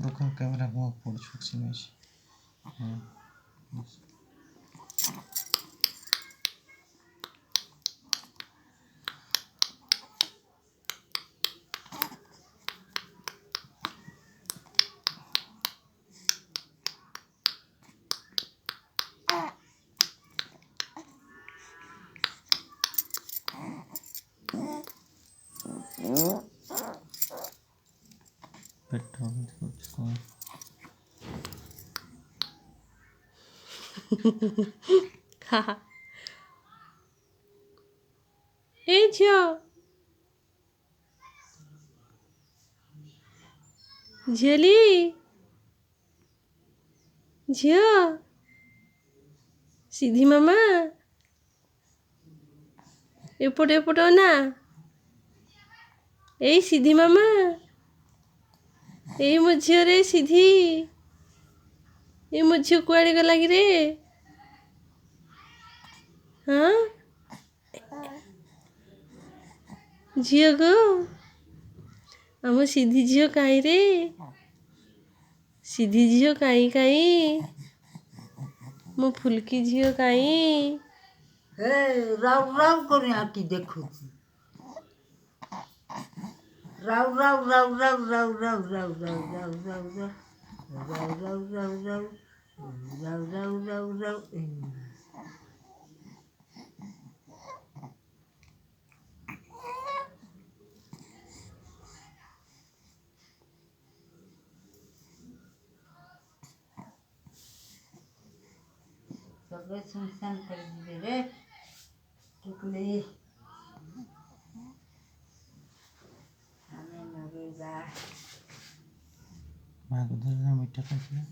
Local camera mo পড়ছো সিমেশ হ্যাঁ petrol করছো এই ঝিও ঝিয়ালি ঝিও সিধি মামা ଏପଟେ ଏପଟେ ନା ଏଇ ସିଧି ମାମା ଏଇ ମୋ ଝିଅରେ ସିଧି ଏଇ ମୋ ଝିଅ କୁଆଡ଼େ ଗଲା କି ରେ ହଁ ଝିଅ ଗୋ ଆମ ସିଧି ଝିଅ କାହିଁ ରେ ସିଧି ଝିଅ କାହିଁ କାହିଁ ମୋ ଫୁଲକି ଝିଅ କାହିଁ हे राव राव करून आकी देखुची राव राव राव राव राव राव राव राव राव राव राव राव राव राव राव राव राव राव सगळे सुनसान कर दिले रे टुकले आम्ही मरेगा মাকে ধরে মিঠা খাইছিলে